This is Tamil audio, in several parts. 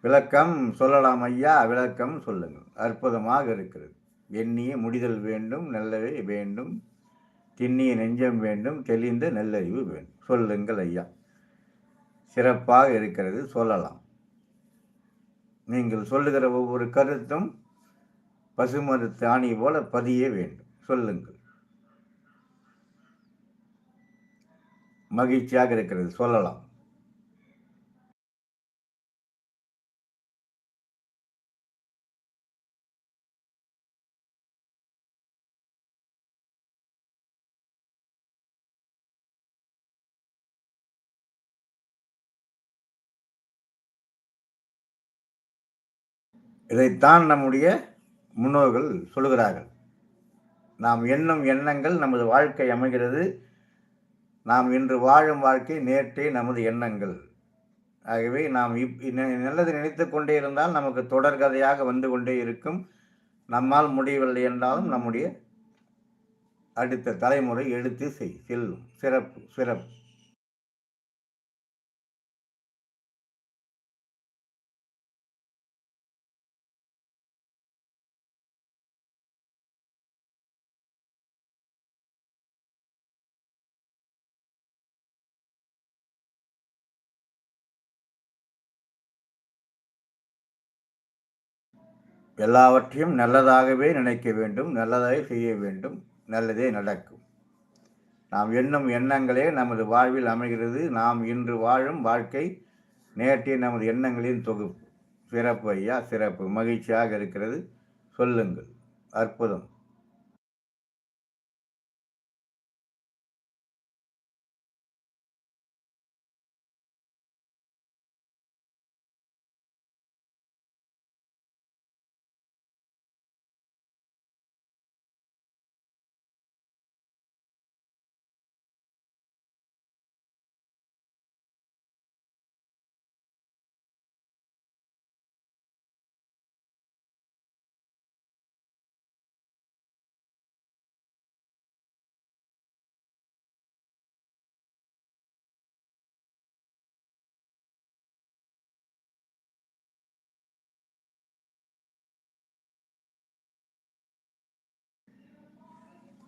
விளக்கம் சொல்லலாம் ஐயா, விளக்கம் சொல்லுங்கள். அற்புதமாக இருக்கிறது. எண்ணிய முடிதல் வேண்டும், நல்லவை வேண்டும், திண்ணிய நெஞ்சம் வேண்டும், தெளிந்த நல்லறிவு வேண்டும். சொல்லுங்கள் ஐயா. சிறப்பாக இருக்கிறது, சொல்லலாம். நீங்கள் சொல்லுகிற ஒவ்வொரு கருத்தும் பசுமரத்து ஆணி போல பதிய வேண்டும். சொல்லுங்கள். மகிழ்ச்சியாக இருக்கிறது, சொல்லலாம். இதைத்தான் நம்முடைய முன்னோர்கள் சொல்லுகிறார்கள். நாம் எண்ணும் எண்ணங்கள் நமது வாழ்க்கை அமைகிறது. நாம் இன்று வாழும் வாழ்க்கை நேற்றே நமது எண்ணங்கள். ஆகவே நாம் நல்லது நினைத்து கொண்டே இருந்தால் நமக்கு தொடர்கதையாக வந்து கொண்டே இருக்கும். நம்மால் முடியவில்லை என்றாலும் நம்முடைய அடுத்த தலைமுறை எடுத்து செல்லும். சிறப்பு, சிறப்பு. எல்லாவற்றையும் நல்லதாகவே நினைக்க வேண்டும், நல்லதாக செய்ய வேண்டும், நல்லதே நடக்கும். நாம் எண்ணும் எண்ணங்களே நமது வாழ்வில் அமைகிறது. நாம் இன்று வாழும் வாழ்க்கை நேற்றே நமது எண்ணங்களின் தொகுப்பு. சிறப்பு ஐயா, சிறப்பு. மகிழ்ச்சியாக இருக்கிறது, சொல்லுங்கள். அற்புதம்.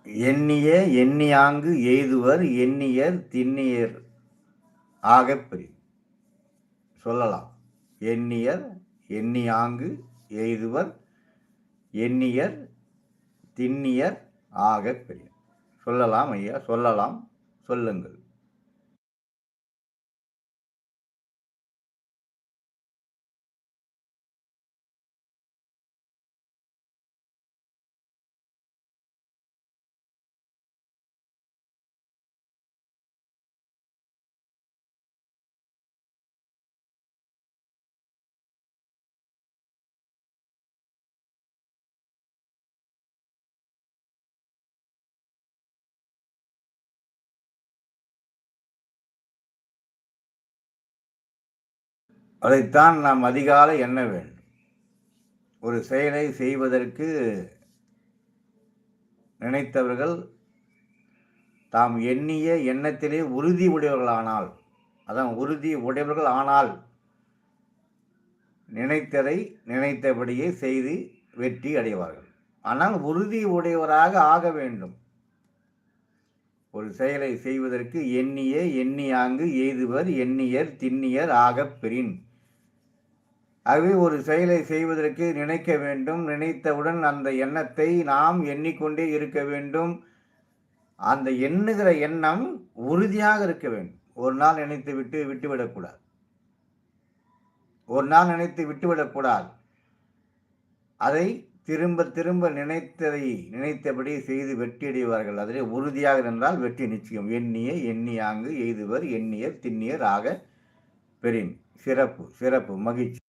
எண்ணிய எண்ணியாங்கு எய்துவர் எண்ணியர் திண்ணியர் ஆகப் பெரிய. சொல்லலாம். எண்ணியர் எண்ணியாங்கு எய்துவர் எண்ணியர் திண்ணியர் ஆகப் பெரிய. சொல்லலாம் ஐயா, சொல்லலாம், சொல்லுங்கள். அதைத்தான் நாம் அதிகாலை எண்ண வேண்டும். ஒரு செயலை செய்வதற்கு நினைத்தவர்கள் தாம் எண்ணிய எண்ணத்திலே உறுதி உடையவர்களானால், அதான் உறுதி உடையவர்கள் ஆனால், நினைத்ததை நினைத்தபடியே செய்து வெற்றி அடைவார்கள். ஆனால் உறுதி உடையவராக ஆக வேண்டும். ஒரு செயலை செய்வதற்கு எண்ணிய எண்ணியாங்கு எய்துவர் எண்ணியர் திண்ணியர் ஆகப் பெறின். ஆகவே ஒரு செயலை செய்வதற்கு நினைக்க வேண்டும். நினைத்தவுடன் அந்த எண்ணத்தை நாம் எண்ணிக்கொண்டே இருக்க வேண்டும். அந்த எண்ணுகிற எண்ணம் உறுதியாக இருக்க வேண்டும். ஒரு நாள் நினைத்து விட்டுவிடக்கூடாது. ஒரு நாள் நினைத்து விட்டுவிடக்கூடாது. அதை திரும்ப திரும்ப நினைத்தபடி செய்து வெற்றி அடைவார்கள். அதிலே உறுதியாக இருந்தால் வெற்றி நிச்சயம். எண்ணிய எண்ணியாங்கு எய்துவர் எண்ணியர் திண்ணியர் ஆக பெறின். சிறப்பு, சிறப்பு. மகிழ்ச்சி.